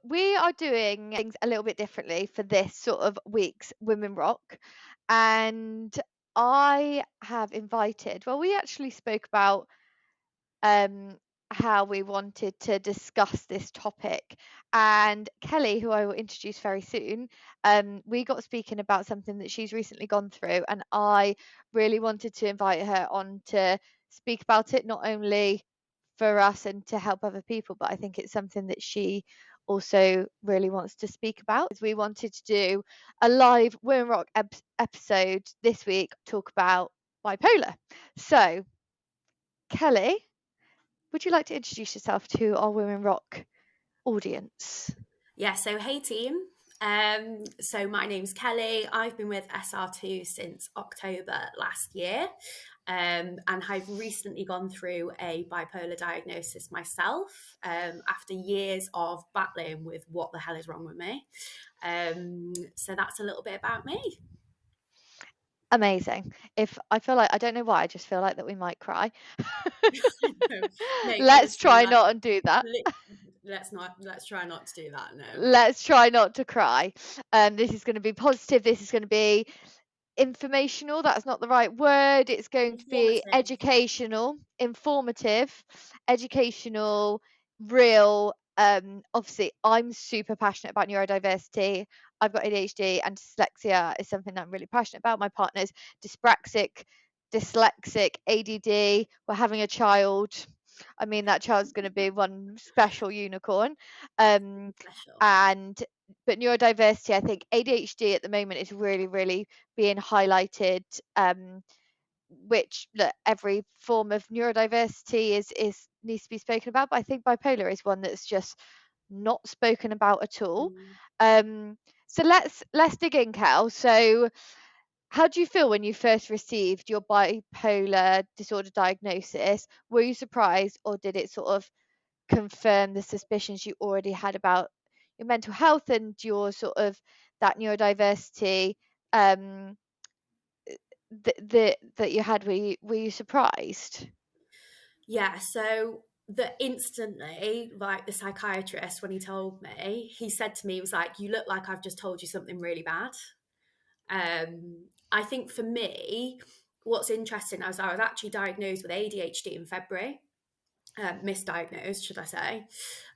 We are doing things a little bit differently for this sort of week's Women Rock. And I have invited, well, we actually spoke about um, how we wanted to discuss this topic. And Kelly, who I will introduce very soon, we got speaking about something that she's recently gone through. And I really wanted to invite her on to speak about it, not only for us and to help other people, but I think it's something that she also really wants to speak about. As we wanted to do a live Women Rock episode this week, talk about bipolar. So, Kelly, would you like to introduce yourself to our Women Rock audience? Yeah, so hey team. So my name's Kelly. I've been with SR2 since October last year, and I've recently gone through a bipolar diagnosis myself after years of battling with what the hell is wrong with me. So that's a little bit about me. Amazing. If I feel like, I don't know why, I just feel like that we might cry. No, Let's honestly, try not and do that. let's try not to do that. No. Let's try not to cry. This is going to be positive. This is going to be informational. That's not the right word. It's going to be Informative. educational, informative, educational, real. Obviously, I'm super passionate about neurodiversity. I've got ADHD, and dyslexia is something that I'm really passionate about. My partner's dyslexic, ADD. We're having a child. I mean, that child's going to be one special unicorn. Special. But neurodiversity, I think ADHD at the moment is really, really being highlighted. Which, look, every form of neurodiversity is needs to be spoken about, but I think bipolar is one that's just not spoken about at all. So let's dig in, Cal. So how do you feel when you first received your bipolar disorder diagnosis? Were you surprised, or did it sort of confirm the suspicions you already had about your mental health and your sort of that neurodiversity that you had? Were you surprised? Yeah, so instantly, like the psychiatrist, when he told me, he said to me, he was like, "You look like I've just told you something really bad." I think for me, what's interesting is I was actually diagnosed with ADHD in February, misdiagnosed, should I say,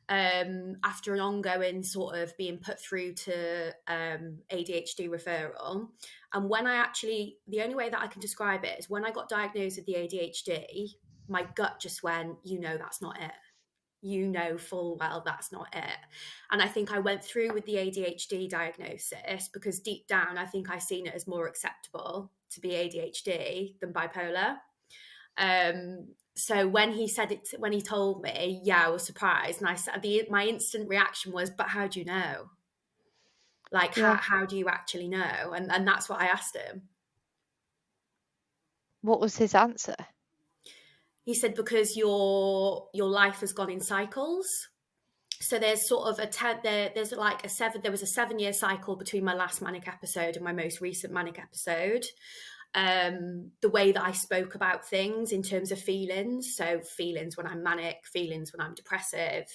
after an ongoing sort of being put through to ADHD referral. And the only way that I can describe it is when I got diagnosed with the ADHD, my gut just went, that's not it. You know full well that's not it. And I think I went through with the ADHD diagnosis because deep down, I think I seen it as more acceptable to be ADHD than bipolar. So when he told me, yeah, I was surprised, and I said my instant reaction was, "But how do you know? Like, Yeah. how do you actually know?" And that's what I asked him. What was his answer? He said, "Because your life has gone in cycles." So there's sort of there's like there was a 7-year cycle between my last manic episode and my most recent manic episode. The way that I spoke about things in terms of feelings, so feelings when I'm manic, feelings when I'm depressive,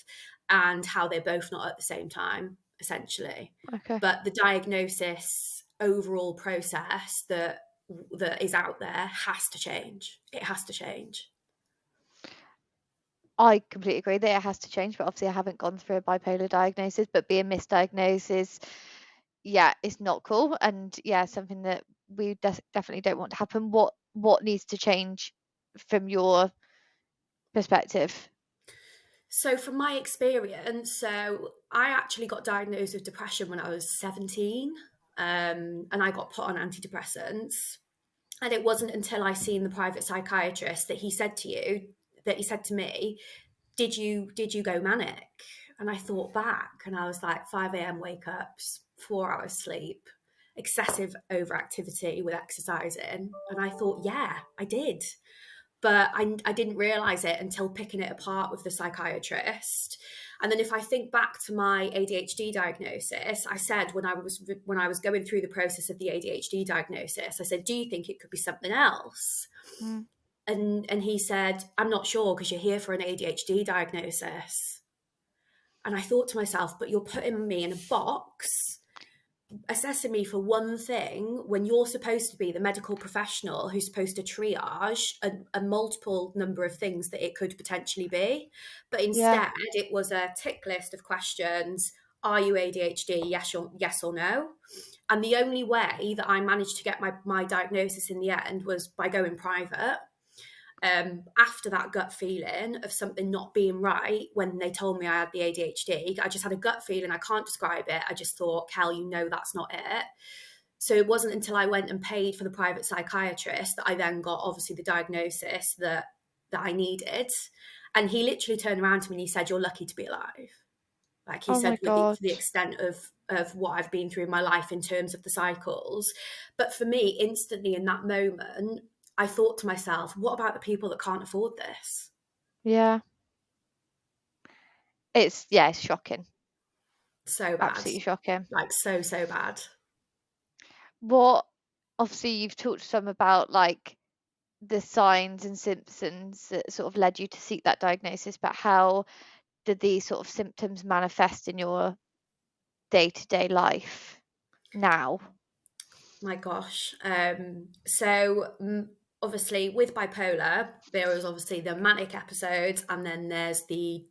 and how they're both not at the same time, essentially. Okay. But the diagnosis overall process that is out there has to change. It has to change. I completely agree that it has to change, but obviously I haven't gone through a bipolar diagnosis, but being misdiagnosed is, yeah, it's not cool, and yeah, something that we definitely don't want to happen. What needs to change from your perspective? So from my experience, so I actually got diagnosed with depression when I was 17, and I got put on antidepressants. And it wasn't until I seen the private psychiatrist that he said to me, did you go manic? And I thought back and I was like 5 a.m. wake ups, 4 hours sleep, excessive overactivity with exercising. And I thought, yeah, I did. But I didn't realize it until picking it apart with the psychiatrist. And then if I think back to my ADHD diagnosis, I said when I was going through the process of the ADHD diagnosis, I said, "Do you think it could be something else?" Mm. And he said, "I'm not sure because you're here for an ADHD diagnosis." And I thought to myself, but you're putting me in a box, assessing me for one thing when you're supposed to be the medical professional who's supposed to triage a multiple number of things that it could potentially be. But Yeah. instead, it was a tick list of questions. Are you ADHD? Yes or no? And the only way that I managed to get my diagnosis in the end was by going private. After that gut feeling of something not being right, when they told me I had the ADHD, I just had a gut feeling. I can't describe it. I just thought, Kel, that's not it. So it wasn't until I went and paid for the private psychiatrist that I then got obviously the diagnosis that I needed. And he literally turned around to me and he said, "You're lucky to be alive." Like he Oh said, my for God. the extent of what I've been through in my life in terms of the cycles. But for me, instantly in that moment, I thought to myself, what about the people that can't afford this? Yeah. It's shocking. So bad. Absolutely shocking. Like so bad. What, obviously you've talked some about like the signs and symptoms that sort of led you to seek that diagnosis, but how did these sort of symptoms manifest in your day-to-day life now? My gosh. Obviously with bipolar, there is obviously the manic episodes, and then there's the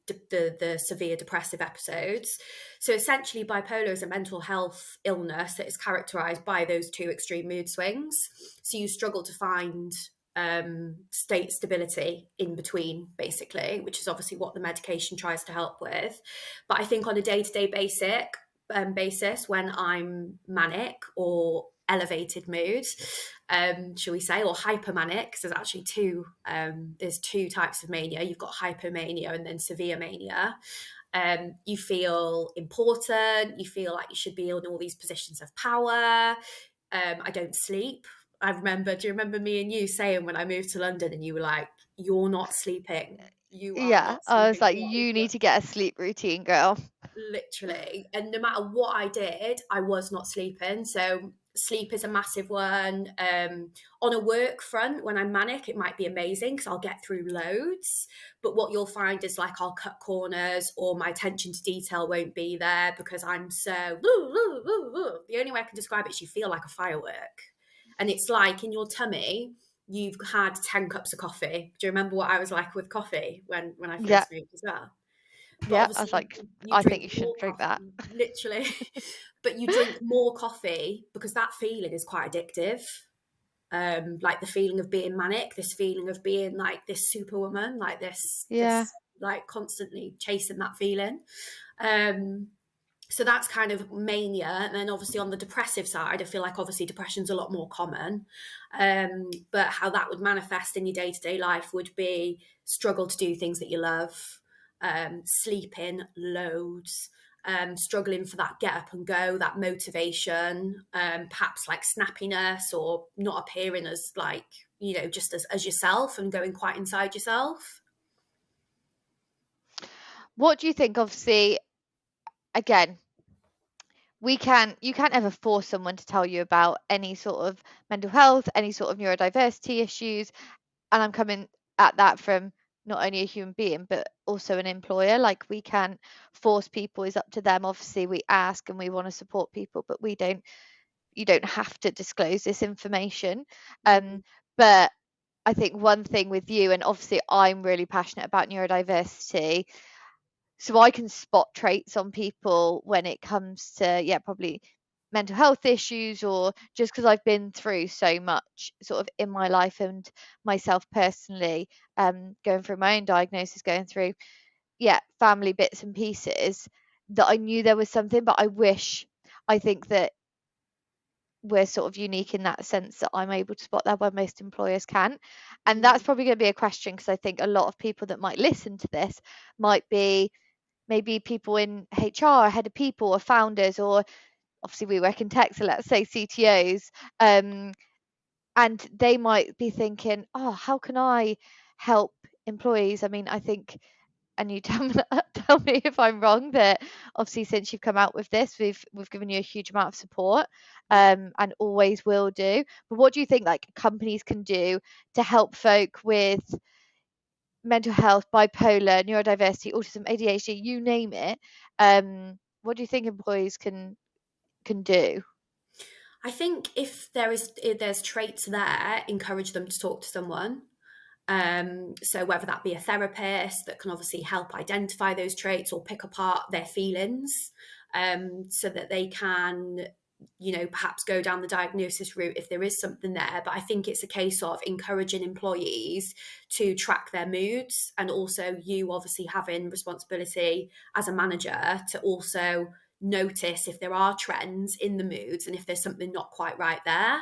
severe depressive episodes. So essentially, bipolar is a mental health illness that is characterized by those two extreme mood swings. So you struggle to find state stability in between, basically, which is obviously what the medication tries to help with. But I think on a day-to-day basis, when I'm manic or elevated mood, shall we say, or hypermanic, because there's actually there's two types of mania. You've got hypomania and then severe mania. You feel important, you feel like you should be in all these positions of power. I don't sleep. Do you remember me and you saying when I moved to London and you were like, "You're not sleeping. You are Yeah, not I was sleeping. like, What is you going need to get a sleep routine, girl. Literally, and no matter what I did, I was not sleeping. So sleep is a massive one. On a work front, when I'm manic, it might be amazing because I'll get through loads, but what you'll find is like I'll cut corners or my attention to detail won't be there because I'm so the only way I can describe it is you feel like a firework, and it's like in your tummy you've had 10 cups of coffee. Do you remember what I was like with coffee when I Yeah, first moved as well? But yeah. I was obviously like, you I drink think you more shouldn't drink that. coffee, literally. But you drink more coffee because that feeling is quite addictive. Like the feeling of being manic, this feeling of being like this superwoman, like Yeah. this like constantly chasing that feeling. Um, so that's kind of mania. And then obviously on the depressive side, I feel like obviously depression's a lot more common. But how that would manifest in your day-to-day life would be struggle to do things that you love, sleeping loads, struggling for that get up and go, that motivation, perhaps like snappiness or not appearing as like, just as yourself and going quite inside yourself. What do you think? Obviously, again, you can't ever force someone to tell you about any sort of mental health, any sort of neurodiversity issues. And I'm coming at that from not only a human being, but also an employer. Like, we can't force people, it's up to them. Obviously, we ask and we want to support people, but you don't have to disclose this information. Mm, But I think one thing with you, and obviously I'm really passionate about neurodiversity, so I can spot traits on people when it comes to, yeah, probably mental health issues, or just because I've been through so much sort of in my life and myself personally, going through my own diagnosis, going through, yeah, family bits and pieces, that I knew there was something. But I think that we're sort of unique in that sense that I'm able to spot that where most employers can't. And that's mm, probably going to be a question, because I think a lot of people that might listen to this might be maybe people in HR, head of people, or founders, or obviously we work in tech, so let's say CTOs, and they might be thinking, oh, how can I help employees? I mean, I think, and you tell me if I'm wrong, that obviously since you've come out with this, we've given you a huge amount of support, yeah. and always will do. But what do you think like companies can do to help folk with mental health, bipolar, neurodiversity, autism, ADHD, you name it. What do you think employees can do? I think if there's traits there, encourage them to talk to someone. So whether that be a therapist that can obviously help identify those traits or pick apart their feelings, so that they can, perhaps go down the diagnosis route if there is something there. But I think it's a case of encouraging employees to track their moods, and also you obviously having responsibility as a manager to also notice if there are trends in the moods and if there's something not quite right there.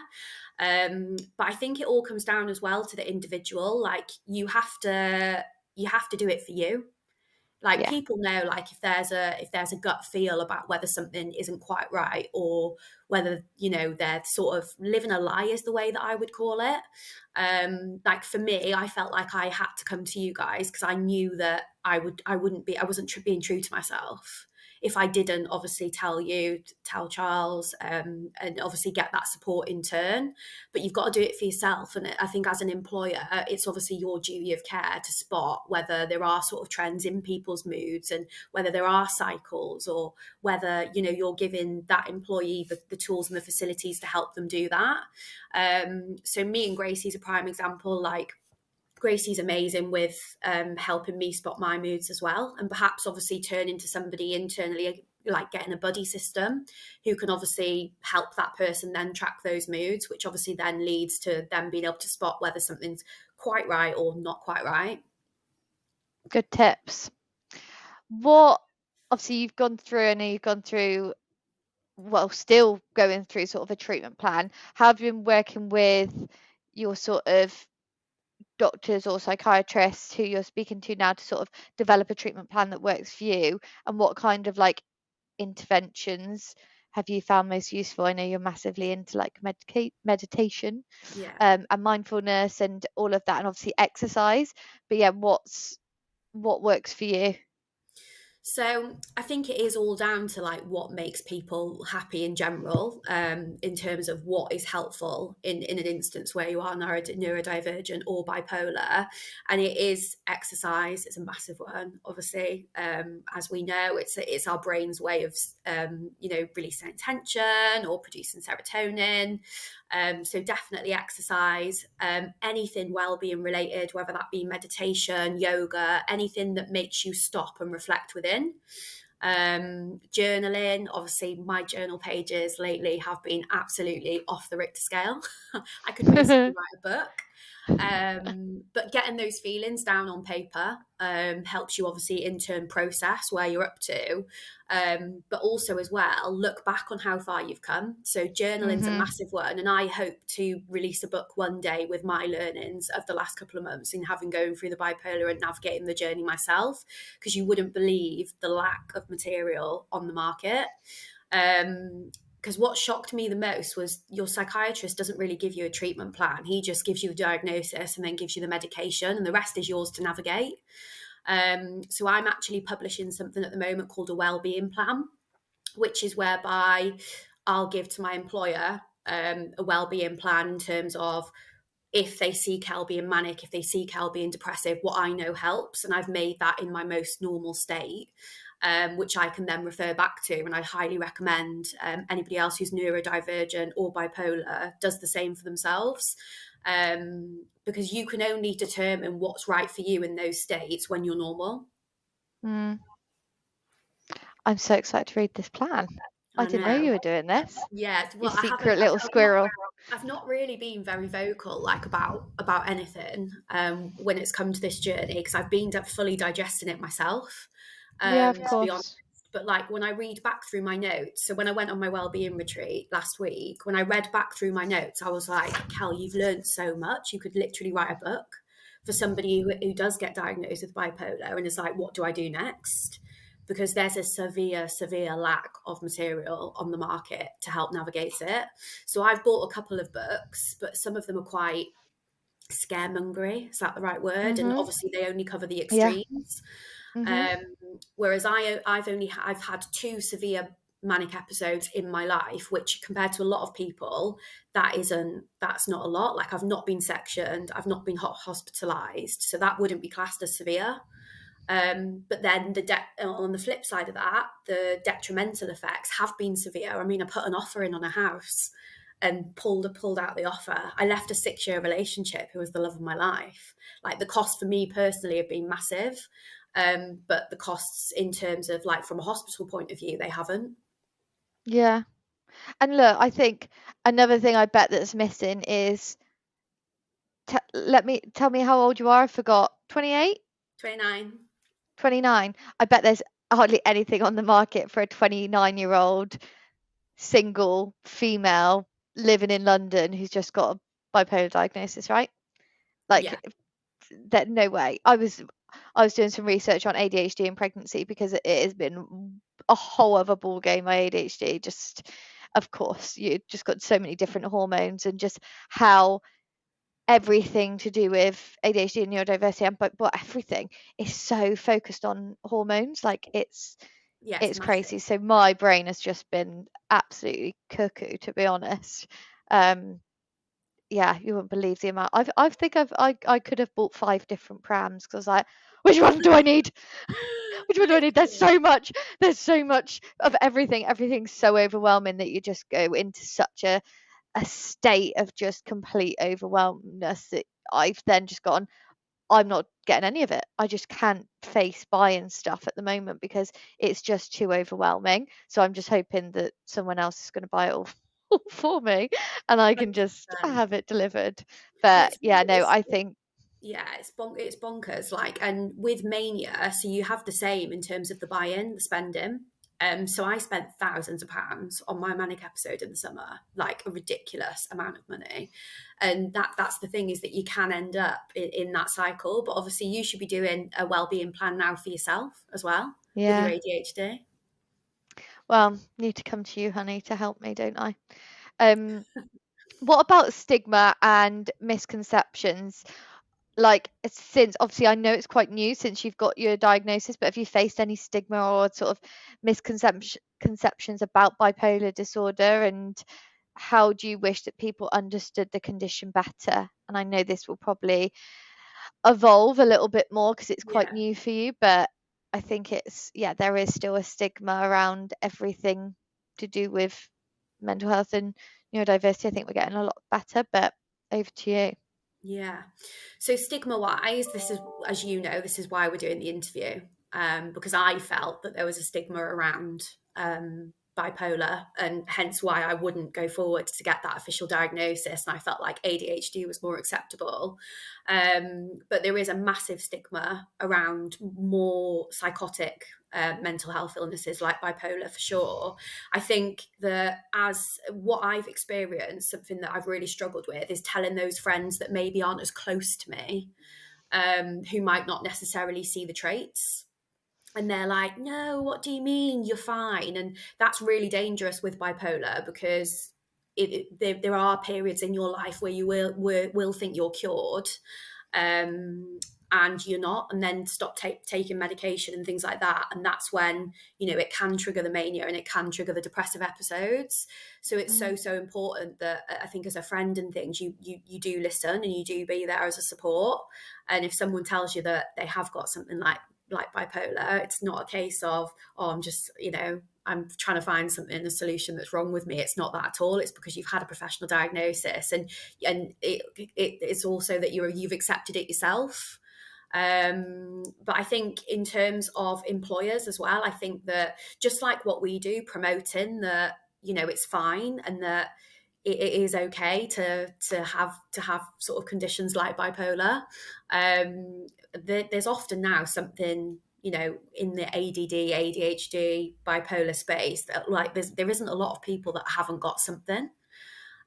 But I think it all comes down as well to the individual. Like you have to do it for you. Like Yeah. people know, like if there's a gut feel about whether something isn't quite right, or whether they're sort of living a lie, is the way that I would call it. Like for me, I felt like I had to come to you guys because I knew that I wasn't being true to myself if I didn't obviously tell Charles, and obviously get that support in turn. But you've got to do it for yourself. And I think as an employer, it's obviously your duty of care to spot whether there are sort of trends in people's moods, and whether there are cycles, or whether, you're giving that employee the tools and the facilities to help them do that. So me and Gracie's a prime example. Like, Gracie's amazing with helping me spot my moods as well, and perhaps obviously turn into somebody internally, like getting a buddy system who can obviously help that person then track those moods, which obviously then leads to them being able to spot whether something's quite right or not quite right. Good tips. What Obviously you've gone through, I know you've gone through, well, still going through sort of a treatment plan. How have you been working with your sort of doctors or psychiatrists who you're speaking to now to sort of develop a treatment plan that works for you? And what kind of like interventions have you found most useful? I know you're massively into like meditation, Yeah. and mindfulness and all of that, and obviously exercise. But yeah, what works for you? So I think it is all down to like what makes people happy in general, in terms of what is helpful in an instance where you are neurodivergent or bipolar. And it is exercise. It's a massive one, obviously. As we know, it's our brain's way of releasing tension or producing serotonin. So definitely exercise, anything well-being related, whether that be meditation, yoga, anything that makes you stop and reflect within. Journaling, obviously my journal pages lately have been absolutely off the Richter scale. I could basically write a book. But getting those feelings down on paper helps you obviously in turn process where you're up to, but also as well look back on how far you've come. So journaling's a Mhm. massive one, and I hope to release a book one day with my learnings of the last couple of months in having going through the bipolar and navigating the journey myself, because you wouldn't believe the lack of material on the market. Because what shocked me the most was your psychiatrist doesn't really give you a treatment plan. He just gives you a diagnosis and then gives you the medication, and the rest is yours to navigate. So I'm actually publishing something at the moment called a wellbeing plan, which is whereby I'll give to my employer a wellbeing plan in terms of if they see Kel being manic, if they see Kel being depressive, what I know helps. And I've made that in my most normal state, which I can then refer back to. And I highly recommend anybody else who's neurodivergent or bipolar does the same for themselves. Because you can only determine what's right for you in those states when you're normal. Mm. I'm so excited to read this plan. I I didn't know know. you were doing this. Yeah, You well, I haven't. secret little squirrel. I've not really been very vocal, like about anything, when it's come to this journey, because I've been fully digesting it myself. Yeah, of To be honest, course. but like when I read back through my notes, so when I went on my wellbeing retreat last week, when I read back through my notes, I was like, Cal, you've learned so much. You could literally write a book for somebody who does get diagnosed with bipolar and is like, what do I do next? Because there's a severe lack of material on the market to help navigate it. So I've bought a couple of books, but some of them are quite scaremongery. Is that the right word? And Mhm. obviously they only cover the Yeah. extremes. Mhm. Um, Whereas I've had two severe manic episodes in my life, which compared to a lot of people, that's not a lot. Like, I've not been sectioned, I've not been hospitalized, so that wouldn't be classed as severe. But then on the flip side of that, the detrimental effects have been severe. I mean, I put an offer in on a house and pulled out the offer. I left a 6-year relationship who was the love of my life. Like, the cost for me personally have been massive, but the costs in terms of, like, from a hospital point of view, they haven't. Yeah. And look, I think another thing I bet that's missing is tell me how old you are. I forgot. 28? 29. 29. I bet there's hardly anything on the market for a 29-year-old single female living in London who's just got a bipolar diagnosis, right? Yeah, Like that, no way. I was doing some research on ADHD and pregnancy because it has been a whole other ball game. My ADHD, just of course, you just got so many different hormones and just how everything to do with ADHD and neurodiversity and but everything is so focused on hormones. Like yeah, it's it's massive. crazy. So my brain has just been absolutely cuckoo, to be honest. Um, yeah, you wouldn't believe the amount. I think I could have bought 5 different prams because like, which one do I need? Which one do I need? There's Literally. so much. There's so much of everything. Everything's so overwhelming that you just go into such a state of just complete overwhelmness that I've then just gone, I'm not getting any of it. I just can't face buying stuff at the moment because it's just too overwhelming. So I'm just hoping that someone else is going to buy it all for me and I can just 100%. have it delivered. Well, But yeah, no, I think yeah, it's bonkers. Like, and with mania, so you have the same in terms of the buy-in, the spending. So I spent thousands of pounds on my manic episode in the summer, like a ridiculous amount of money. And that's the thing, is that you can end up in that cycle. But obviously, you should be doing a well-being plan now for yourself as well with your yeah. ADHD. Well, need to come to you, honey, to help me, don't I? Um, what about stigma and misconceptions? Like, since obviously I know it's quite new since you've got your diagnosis, but have you faced any stigma or sort of misconceptions about bipolar disorder, and how do you wish that people understood the condition better? And I know this will probably evolve a little bit more because it's quite Yeah. new for you, but I think yeah, there is still a stigma around everything to do with mental health and neurodiversity. I think we're getting a lot better, but over to you. Yeah. So stigma wise, this is, as you know, this is why we're doing the interview. Because I felt that there was a stigma around bipolar, and hence why I wouldn't go forward to get that official diagnosis. And I felt like ADHD was more acceptable. But there is a massive stigma around more psychotic mental health illnesses like bipolar, for sure. I think that, as what I've experienced, something that I've really struggled with is telling those friends that maybe aren't as close to me, who might not necessarily see the traits. And they're like, no, what do you mean? You're fine. And that's really dangerous with bipolar, because there are periods in your life where you will think you're cured, um, and you're not, and then stop taking medication and things like that. And that's when, it can trigger the mania and it can trigger the depressive episodes. So it's Mm. so important that, I think, as a friend and things, you do listen and you do be there as a support. And if someone tells you that they have got something like bipolar, it's not a case of, oh, I'm just, I'm trying to find something, a solution that's wrong with me. It's not that at all. It's because you've had a professional diagnosis, and it's also that you've accepted it yourself. But I think in terms of employers as well, I think that, just like what we do, promoting that, it's fine, and that it is okay to have sort of conditions like bipolar. There's often now something, in the ADD, ADHD, bipolar space, that, like, there isn't a lot of people that haven't got something.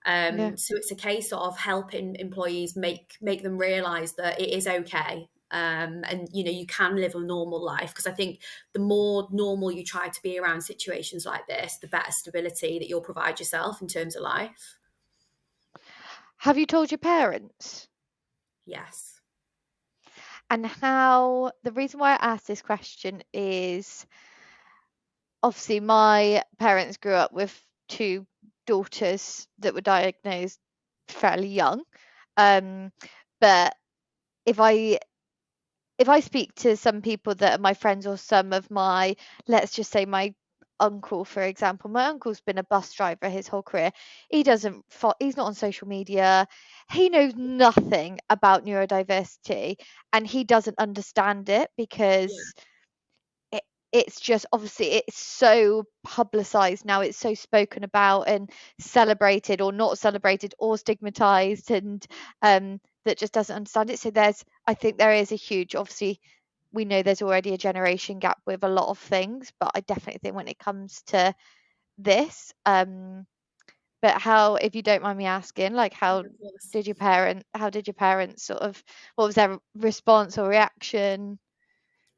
Yeah. So it's a case of helping employees make them realise that it is okay. And you can live a normal life, because I think the more normal you try to be around situations like this, the better stability that you'll provide yourself in terms of life. Have you told your parents? Yes. And how, the reason why I asked this question is obviously my parents grew up with 2 daughters that were diagnosed fairly young. But if I speak to some people that are my friends, or some of my, let's just say my uncle, for example. My uncle's been a bus driver his whole career. He's not on social media. He knows nothing about neurodiversity, and he doesn't understand it Yeah. because it, it's just, obviously it's so publicized now, it's so spoken about and celebrated or not celebrated or stigmatized, and that just doesn't understand it. So I think there is a huge, obviously we know there's already a generation gap with a lot of things, but I definitely think when it comes to this, but how, if you don't mind me asking, like Yeah, of course. how did your parents sort of, what was their response or reaction?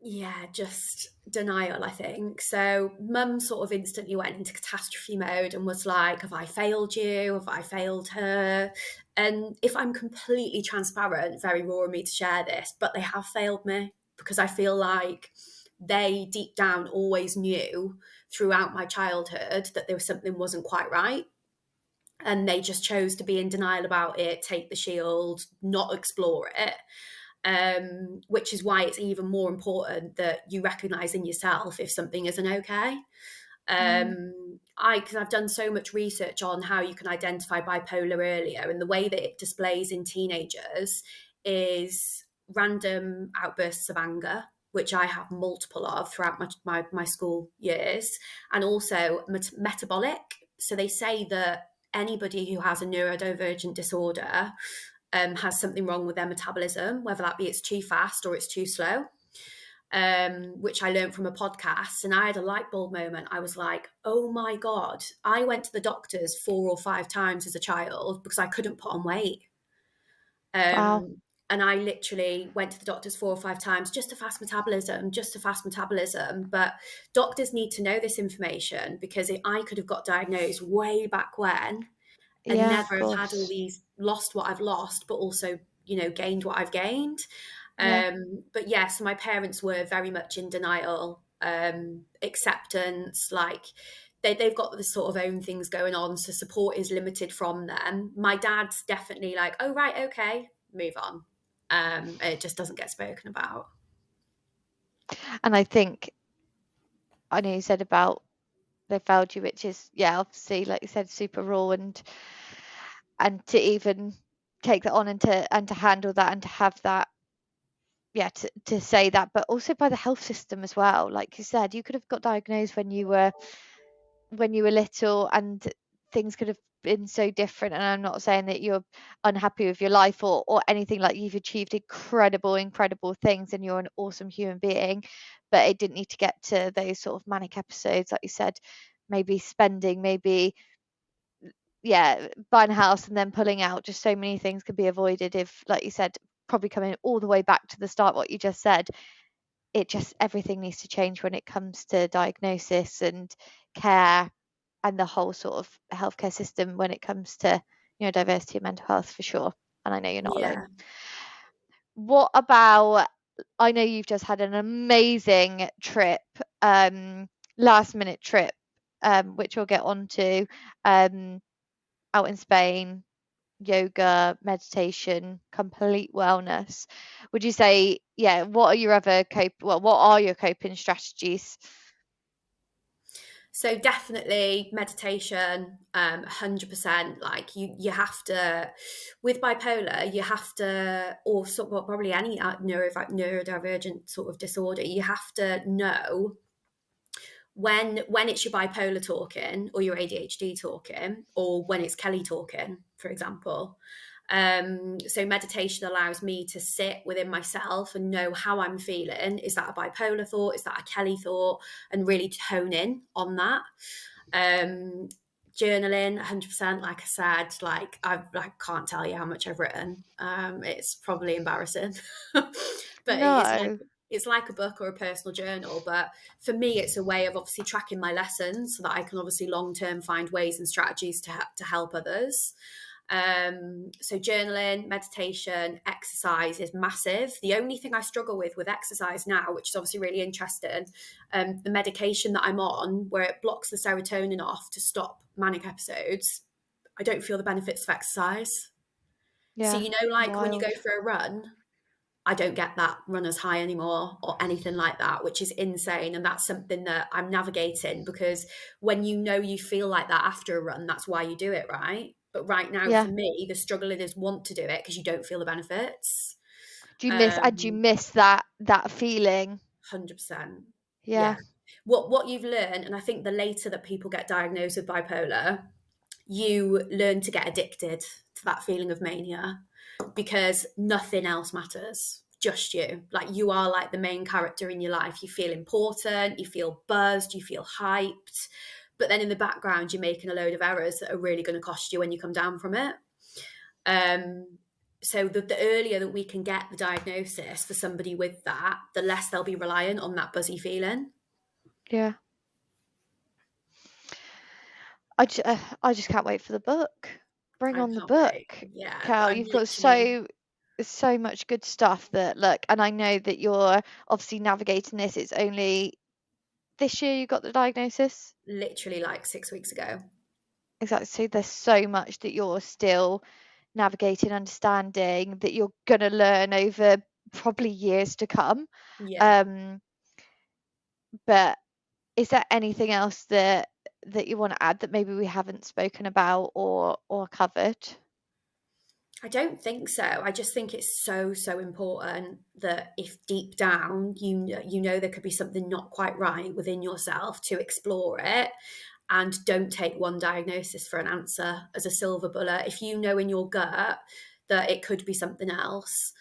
Yeah, just denial, I think. So mum sort of instantly went into catastrophe mode and was like, have I failed you? Have I failed her? And if I'm completely transparent, very raw of me to share this, but they have failed me, because I feel like they deep down always knew throughout my childhood that there was something wasn't quite right. And they just chose to be in denial about it, take the shield, not explore it. Which is why it's even more important that you recognize in yourself if something isn't okay. Mm. Because I've done so much research on how you can identify bipolar earlier, and the way that it displays in teenagers is random outbursts of anger, which I have multiple of throughout my school years, and also metabolic. So they say that anybody who has a neurodivergent disorder has something wrong with their metabolism, whether that be it's too fast or it's too slow, which I learned from a podcast. And I had a light bulb moment. I was like, oh my God, I went to the doctors 4 or 5 times as a child because I couldn't put on weight. Wow. And I literally went to the doctors 4 or 5 times, just a fast metabolism, just a fast metabolism. But doctors need to know this information, because I could have got diagnosed way back when and Yeah, of never have had all course. these, lost what I've lost, but also, gained what I've gained. Yeah. But yeah, so my parents were very much in denial, acceptance, like they've got this sort of own things going on. So support is limited from them. My dad's definitely like, oh, right, okay, move on. It just doesn't get spoken about. And I think, I know you said about they failed you, which is, yeah, obviously, like you said, super raw, and to even take that on, and to handle that, and to have that, yeah, to say that, but also by the health system as well. Like you said, you could have got diagnosed when you were little, and things could have been so different. And I'm not saying that you're unhappy with your life, or anything. Like, you've achieved incredible things, and you're an awesome human being, but it didn't need to get to those sort of manic episodes, like you said, maybe yeah, buying a house and then pulling out. Just so many things could be avoided if, like you said, probably coming all the way back to the start, what you just said. Everything needs to change when it comes to diagnosis and care, and the whole sort of healthcare system when it comes to diversity and mental health, for sure. And I know you're not alone. Yeah. What about, I know you've just had an amazing trip, last minute trip, which we'll get onto, um, out in Spain, yoga, meditation, complete wellness. Would you say, yeah, what are your coping strategies? So definitely meditation, 100%. Like you have to, with bipolar, you have to, or sort of probably any neurodivergent sort of disorder, you have to know when it's your bipolar talking, or your ADHD talking, or when it's Kelly talking, for example. So meditation allows me to sit within myself and know how I'm feeling. Is that a bipolar thought? Is that a Kelly thought? And really hone in on that. Um, Journaling, 100%. Like I said, I can't tell you how much I've written. It's probably embarrassing, but No. it's like a book or a personal journal. But for me, it's a way of obviously tracking my lessons, so that I can obviously long term find ways and strategies to help others. So journaling, meditation, exercise is massive. The only thing I struggle with exercise now, which is obviously really interesting, the medication that I'm on, where it blocks the serotonin off to stop manic episodes, I don't feel the benefits of exercise. So, Yeah. like when you go Wild. for a run, I don't get that runner's high anymore or anything like that, which is insane. And that's something that I'm navigating, because when you feel like that after a run, that's why you do it, right? But right now, Yeah. for me, the struggle is want to do it because you don't feel the benefits. Do you Um, miss that feeling? 100%. Yeah. Yeah. What you've learned, and I think the later that people get diagnosed with bipolar, you learn to get addicted to that feeling of mania, because nothing else matters, just you. Like, you are like the main character in your life. You feel important, you feel buzzed, you feel hyped, but then in the background you're making a load of errors that are really going to cost you when you come down from it. So the earlier that we can get the diagnosis for somebody with that, the less they'll be reliant on that buzzy feeling. Yeah. I just can't wait for the book. Bring I on the can't book, wait. Yeah, Cal. I'm You've got literally so much good stuff that look, and I know that you're obviously navigating this. It's only this year you got the diagnosis. literally like 6 weeks ago. Exactly. So there's so much that you're still navigating, understanding, that you're gonna learn over probably years to come. Yeah. Um, but is there anything else that you want to add that maybe we haven't spoken about or covered? I don't think so. I just think it's so important that if deep down you know there could be something not quite right within yourself, to explore it, and don't take one diagnosis for an answer as a silver bullet. If you know in your gut that it could be something else,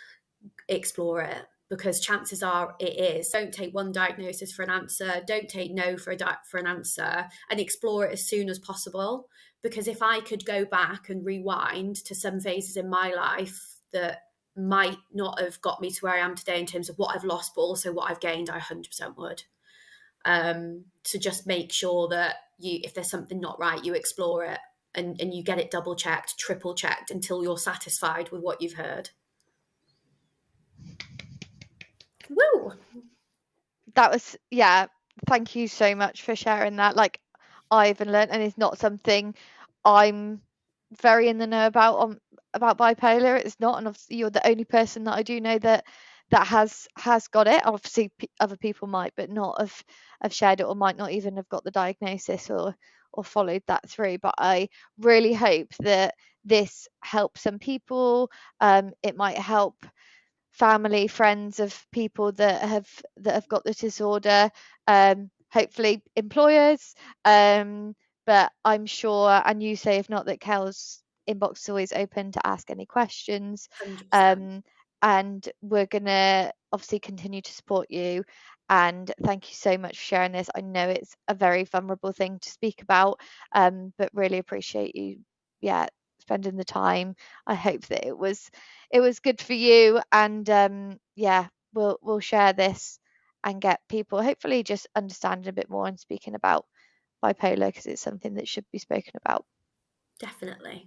explore it, because chances are it is. Don't take one diagnosis for an answer. Don't take no for for an answer, and explore it as soon as possible. Because if I could go back and rewind to some phases in my life that might not have got me to where I am today in terms of what I've lost, but also what I've gained, I 100% would. So just make sure that if there's something not right, you explore it, and you get it double checked, triple checked, until you're satisfied with what you've heard. Woo! That was, yeah, thank you so much for sharing that. Like, I even learned, and it's not something I'm very in the know about bipolar. It's not, and obviously you're the only person that I do know that has got it. Obviously other people might, but not have shared it, or might not even have got the diagnosis or followed that through. But I really hope that this helps some people. It might help family, friends of people that have got the disorder, hopefully employers. But I'm sure, and you say if not, that Kel's inbox is always open to ask any questions. 100%. Um, and we're gonna obviously continue to support you. And thank you so much for sharing this. I know it's a very vulnerable thing to speak about, but really appreciate you, yeah, spending the time. I hope that it was good for you, and yeah, we'll share this and get people hopefully just understanding a bit more and speaking about bipolar, because it's something that should be spoken about. Definitely.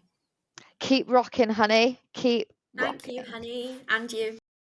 Keep rocking, honey. Keep Thank you, rocking. honey. And you.